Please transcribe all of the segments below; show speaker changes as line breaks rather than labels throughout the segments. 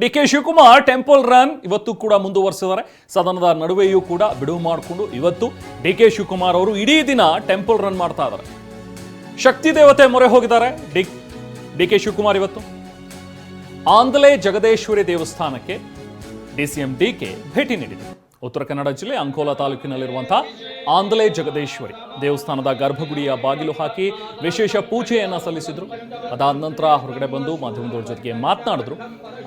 DK Shivakumar temple run ಇವತ್ತು ಕೂಡ ಮುಂದುವರಿಸಿದ್ದಾರೆ. ಸದನದ ನಡುವೆಯೂ ಕೂಡ ಬಿಡುವು ಮಾಡಿಕೊಂಡು ಇವತ್ತು ಡಿಕೆ ಶಿವಕುಮಾರ್ ಅವರು ಇಡೀ ದಿನ ಟೆಂಪಲ್ ರನ್ ಮಾಡ್ತಾ ಇದ್ದಾರೆ. ಶಕ್ತಿ ದೇವತೆ ಮೊರೆ ಹೋಗಿದ್ದಾರೆ ಡಿಕೆ ಶಿವಕುಮಾರ್. ಇವತ್ತು ಆಂದಲೆ ಜಗದೇಶ್ವರಿ ದೇವಸ್ಥಾನಕ್ಕೆ ಡಿಸಿಎಂ ಡಿಕೆ ಭೇಟಿ ನೀಡಿದರು. ಉತ್ತರ ಕನ್ನಡ ಜಿಲ್ಲೆ ಅಂಕೋಲಾ ತಾಲೂಕಿನಲ್ಲಿರುವಂತಹ ಆಂದಲೆ ಜಗದೇಶ್ವರಿ ದೇವಸ್ಥಾನದ ಗರ್ಭಗುಡಿಯ ಬಾಗಿಲು ಹಾಕಿ ವಿಶೇಷ ಪೂಜೆಯನ್ನು ಸಲ್ಲಿಸಿದ್ರು. ಅದಾದ ನಂತರ ಹೊರಗಡೆ ಬಂದು ಮಾಧ್ಯಮದವರ ಜೊತೆಗೆ ಮಾತನಾಡಿದ್ರು.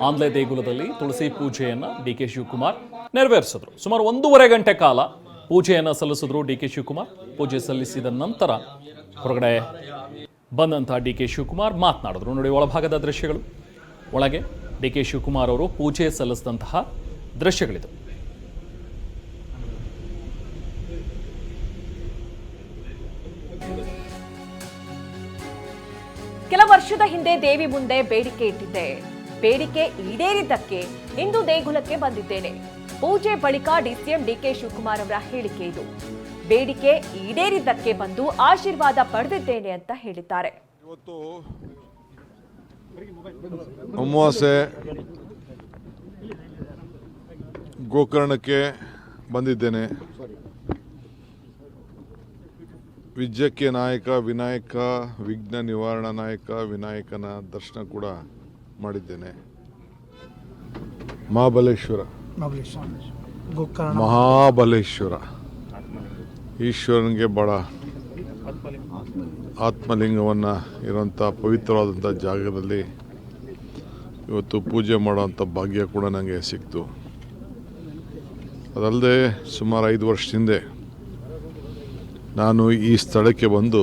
ಆಂದಲೆ ದೇಗುಲದಲ್ಲಿ ತುಳಸಿ ಪೂಜೆಯನ್ನು ಡಿಕೆ ಶಿವಕುಮಾರ್ ನೆರವೇರಿಸಿದ್ರು. ಸುಮಾರು 1.5 ಗಂಟೆ ಕಾಲ ಪೂಜೆಯನ್ನು ಸಲ್ಲಿಸಿದ್ರು ಡಿಕೆ ಶಿವಕುಮಾರ್. ಪೂಜೆ ಸಲ್ಲಿಸಿದ ನಂತರ ಹೊರಗಡೆ ಬಂದಂತಹ ಡಿಕೆ ಶಿವಕುಮಾರ್ ಮಾತನಾಡಿದ್ರು. ನೋಡಿ ಒಳಭಾಗದ ದೃಶ್ಯಗಳು. ಒಳಗೆ ಡಿಕೆ ಶಿವಕುಮಾರ್ ಅವರು ಪೂಜೆ ಸಲ್ಲಿಸಿದಂತಹ ದೃಶ್ಯಗಳಿದು.
ಕೆಲ ವರ್ಷದ ಹಿಂದೆ ದೇವಿ ಮುಂದೆ ಬೇಡಿಕೆ ಇಟ್ಟಿದ್ದೆ. ಬೇಡಿಕೆ ಈಡೇರಿದ್ದಕ್ಕೆ ಇಂದು ದೇಗುಲಕ್ಕೆ ಬಂದಿದ್ದೇನೆ. ಪೂಜೆ ಬಳಿಕ ಡಿಸಿಎಂ ಡಿಕೆ ಶಿವಕುಮಾರ್ ಅವರ ಹೇಳಿಕೆ ಇದು. ಬೇಡಿಕೆ ಈಡೇರಿದ್ದಕ್ಕೆ ಬಂದು ಆಶೀರ್ವಾದ ಪಡೆದಿದ್ದೇನೆ ಅಂತ ಹೇಳಿದ್ದಾರೆ.
ಇವತ್ತು ಅಮಾವಾಸ್ಯೆ ಗೋಕರ್ಣಕ್ಕೆ ಬಂದಿದ್ದೇನೆ. ವಿದ್ಯಕ್ಕೆ ನಾಯಕ ವಿನಾಯಕ, ವಿಘ್ನ ನಿವಾರಣ ನಾಯಕ ವಿನಾಯಕನ ದರ್ಶನ ಕೂಡ ಮಾಡಿದ್ದೇನೆ. ಮಹಾಬಲೇಶ್ವರ ಈಶ್ವರನಿಗೆ ಬಹಳ ಆತ್ಮಲಿಂಗವನ್ನು ಇರುವಂಥ ಪವಿತ್ರವಾದಂಥ ಜಾಗದಲ್ಲಿ ಇವತ್ತು ಪೂಜೆ ಮಾಡುವಂಥ ಭಾಗ್ಯ ಕೂಡ ನನಗೆ ಸಿಕ್ತು. ಅದಲ್ಲದೆ ಸುಮಾರು 5 ವರ್ಷದ ಹಿಂದೆ ನಾನು ಈ ಸ್ಥಳಕ್ಕೆ ಬಂದು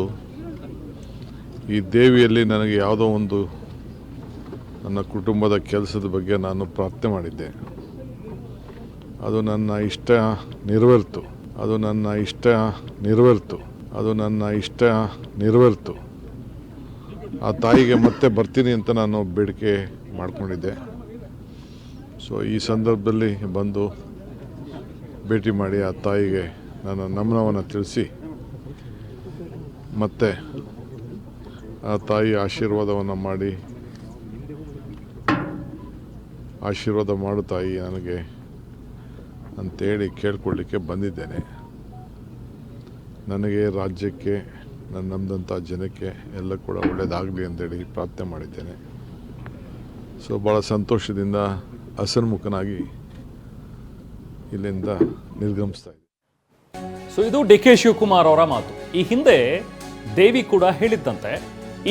ಈ ದೇವಿಯಲ್ಲಿ ನನಗೆ ಯಾವುದೋ ಒಂದು ನನ್ನ ಕುಟುಂಬದ ಕೆಲಸದ ಬಗ್ಗೆ ನಾನು ಪ್ರಾರ್ಥನೆ ಮಾಡಿದ್ದೆ. ಅದು ನನ್ನ ಇಷ್ಟ ನೆರವೇರ್ತು. ಆ ತಾಯಿಗೆ ಮತ್ತೆ ಬರ್ತೀನಿ ಅಂತ ನಾನು ಬೇಡಿಕೆ ಮಾಡ್ಕೊಂಡಿದ್ದೆ. ಸೊ ಈ ಸಂದರ್ಭದಲ್ಲಿ ಬಂದು ಭೇಟಿ ಮಾಡಿ ಆ ತಾಯಿಗೆ ನನ್ನ ನಮನವನ್ನು ತಿಳಿಸಿ ಮತ್ತೆ ಆ ತಾಯಿ ಆಶೀರ್ವಾದವನ್ನು ಮಾಡಿ ಆಶೀರ್ವಾದ ಮಾಡು ತಾಯಿ ನನಗೆ ಅಂತೇಳಿ ಕೇಳ್ಕೊಳ್ಳಿಕ್ಕೆ ಬಂದಿದ್ದೇನೆ. ನನಗೆ, ರಾಜ್ಯಕ್ಕೆ, ನನ್ನ ನಂಬಿದಂಥ ಜನಕ್ಕೆ ಎಲ್ಲ ಕೂಡ ಒಳ್ಳೆಯದಾಗಲಿ ಅಂತೇಳಿ ಪ್ರಾರ್ಥನೆ ಮಾಡಿದ್ದೇನೆ. ಸೊ ಭಾಳ ಸಂತೋಷದಿಂದ ಹಸನ್ಮುಖನಾಗಿ ಇಲ್ಲಿಂದ ನಿರ್ಗಮಿಸ್ತಾ ಇದ್ದೀನಿ.
ಸೊ ಇದು ಡಿಕೆ ಶಿವಕುಮಾರ್ ಅವರ ಮಾತು. ಈ ಹಿಂದೆ ದೇವಿ ಕೂಡ ಹೇಳಿದ್ದಂತೆ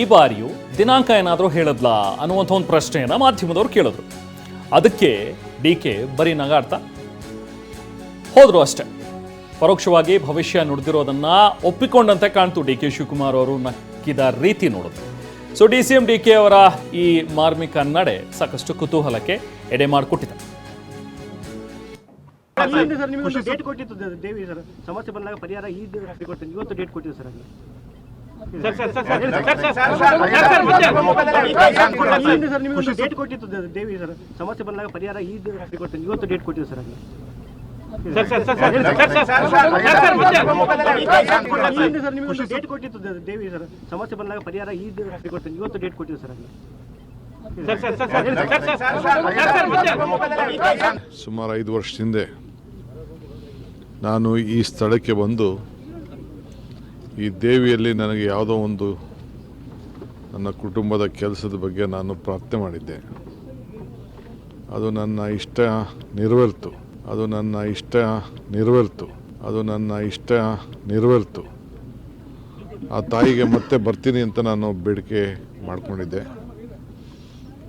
ಈ ಬಾರಿಯೂ ದಿನಾಂಕ ಏನಾದರೂ ಹೇಳಿದ್ಲಾ ಅನ್ನುವಂಥ ಒಂದು ಪ್ರಶ್ನೆಯನ್ನು ಮಾಧ್ಯಮದವರು ಕೇಳಿದ್ರು. ಅದಕ್ಕೆ ಡಿಕೆ ಬರೀ ನಗಾಡ್ತಾ ಹೋದ್ರು ಅಷ್ಟೇ. ಪರೋಕ್ಷವಾಗಿ ಭವಿಷ್ಯ ನುಡಿದಿರೋದನ್ನ ಒಪ್ಪಿಕೊಂಡಂತೆ ಕಾಣ್ತು ಡಿಕೆ ಶಿವಕುಮಾರ್ ಅವರು ನಕ್ಕಿದ ರೀತಿ ನೋಡಿದ್ರು. ಸೊ ಡಿಸಿಎಂ ಡಿಕೆ ಅವರ ಈ ಮಾರ್ಮಿಕ ನಡೆ ಸಾಕಷ್ಟು ಕುತೂಹಲಕ್ಕೆ ಎಡೆ ಮಾಡಿಕೊಟ್ಟಿದೆ.
ಡೇಟ್ ಕೊಟ್ಟಿತ್ತು ದೇವಿ ಸರ್, ಸಮಸ್ಯೆ ಬಂದಾಗ ಪರಿಹಾರ ಈ ಕೊಡ್ತೀನಿ. ಇವತ್ತು ಡೇಟ್ ಕೊಟ್ಟಿದ್ದು ಸರ್. ಡೇಟ್ ಕೊಟ್ಟಿತ್ತು ದೇವಿ ಸರ್, ಸಮಸ್ಯೆ ಬಂದಾಗ ಪರಿಹಾರ ಈ ಕೊಡ್ತೀನಿ. ಇವತ್ತು ಡೇಟ್ ಕೊಟ್ಟಿದ್ದು ಸರ್. ಡೇಟ್ ಕೊಟ್ಟಿತ್ತು ದೇವಿ ಸರ್, ಸಮಸ್ಯೆ ಬಂದಾಗ ಪರಿಹಾರ ಈ ಕೊಡ್ತೀನಿ. ಇವತ್ತು ಡೇಟ್ ಕೊಟ್ಟಿದ್ದು ಸರ್.
ಸುಮಾರು 5 ವರ್ಷದ ಹಿಂದೆ ನಾನು ಈ ಸ್ಥಳಕ್ಕೆ ಬಂದು ಈ ದೇವಿಯಲ್ಲಿ ನನಗೆ ಯಾವುದೋ ಒಂದು ನನ್ನ ಕುಟುಂಬದ ಕೆಲಸದ ಬಗ್ಗೆ ನಾನು ಪ್ರಾರ್ಥನೆ ಮಾಡಿದ್ದೆ. ಅದು ನನ್ನ ಇಷ್ಟ ನೆರವೇರ್ತು. ಆ ತಾಯಿಗೆ ಮತ್ತೆ ಬರ್ತೀನಿ ಅಂತ ನಾನು ಬೇಡಿಕೆ ಮಾಡ್ಕೊಂಡಿದ್ದೆ.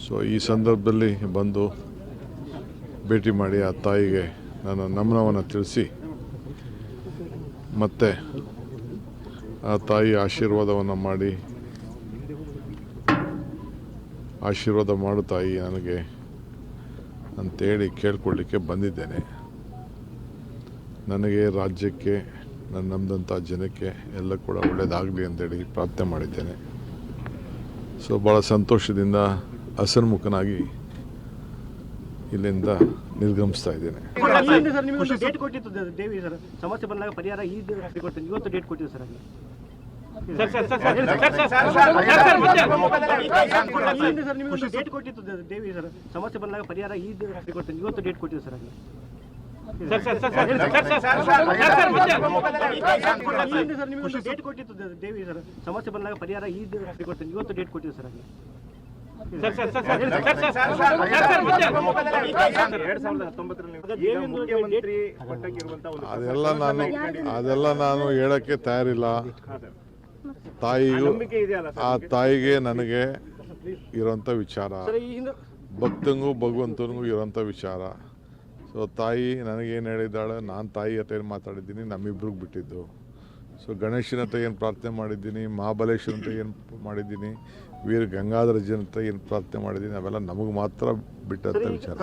ಸೊ ಈ ಸಂದರ್ಭದಲ್ಲಿ ಬಂದು ಭೇಟಿ ಮಾಡಿ ಆ ತಾಯಿಗೆ ನನ್ನ ನಮನವನ್ನು ತಿಳಿಸಿ ಮತ್ತೆ ಆ ತಾಯಿ ಆಶೀರ್ವಾದವನ್ನು ಮಾಡಿ ಆಶೀರ್ವಾದ ಮಾಡು ತಾಯಿ ನನಗೆ ಅಂತೇಳಿ ಕೇಳ್ಕೊಳ್ಳಿಕ್ಕೆ ಬಂದಿದ್ದೇನೆ. ನನಗೆ, ರಾಜ್ಯಕ್ಕೆ, ನನ್ನ ನಂಬಿದಂಥ ಜನಕ್ಕೆ ಎಲ್ಲ ಕೂಡ ಒಳ್ಳೆಯದಾಗಲಿ ಅಂತೇಳಿ ಪ್ರಾರ್ಥನೆ ಮಾಡಿದ್ದೇನೆ. ಸೊ ಭಾಳ ಸಂತೋಷದಿಂದ ಹಸನ್ಮುಖನಾಗಿ ಇಲ್ಲಿಂದ ನಿರ್ಗಮಿಸ್ತಾ ಇದ್ದೇನೆ.
ಡೇಟ್ ಕೊಟ್ಟಿತ್ತು ದೇವಿ ಸರ್, ಸಮಸ್ಯೆ ಬಂದಾಗ ಪರಿಹಾರ ಈ ಕೊಡ್ತೀನಿ. ಇವತ್ತು ಡೇಟ್ ಕೊಟ್ಟಿದ್ದು ಸರ್. ನಿಮಗೆ ಡೇಟ್ ಕೊಟ್ಟಿತ್ತು ದೇವಿ ಸರ್, ಸಮಸ್ಯೆ ಬಂದಾಗ ಪರಿಹಾರ ಈದ್ ರಾತ್ರಿ ಕೊಡ್ತೀನಿ, ಇವತ್ತು ಡೇಟ್ ಕೊಟ್ಟಿದ್ದು ಸರ್. ನಿಮಗೆ ಡೇಟ್ ಕೊಟ್ಟಿತ್ತು ದೇವಿ ಸರ್, ಸಮಸ್ಯೆ ಬಂದಾಗ ಪರಿಹಾರ ಈದ್ ರಾತ್ರಿ ಕೊಡ್ತೀನಿ, ಇವತ್ತು ಡೇಟ್ ಕೊಟ್ಟಿದ್ದು ಸರ್.
ಅದೆಲ್ಲ ನಾನು ಹೇಳಕ್ಕೆ ತಯಾರಿಲ್ಲ. ತಾಯಿಗೂ ಆ ತಾಯಿಗೆ ನನಗೆ ಇರೋಂಥ ವಿಚಾರ, ಭಕ್ತಂಗೂ ಭಗವಂತನಿಗೂ ಇರೋಂಥ ವಿಚಾರ. ಸೊ ತಾಯಿ ನನಗೇನು ಹೇಳಿದ್ದಾಳೆ, ನಾನು ತಾಯಿ ಹತ್ರ ಏನು ಮಾತಾಡಿದ್ದೀನಿ, ನಮ್ಮಿಬ್ರಿಗೆ ಬಿಟ್ಟಿದ್ದು. ಸೊ ಗಣೇಶನ ಹತ್ರ ಏನು ಪ್ರಾರ್ಥನೆ ಮಾಡಿದ್ದೀನಿ, ಮಹಾಬಲೇಶ್ವರನ ಹತ್ರ ಏನು ಮಾಡಿದ್ದೀನಿ, ವೀರ ಗಂಗಾಧರ ಜನ ಹತ್ರ ಏನು ಪ್ರಾರ್ಥನೆ ಮಾಡಿದ್ದೀನಿ, ಅವೆಲ್ಲ ನಮಗೆ ಮಾತ್ರ ಬಿಟ್ಟಂಥ ವಿಚಾರ.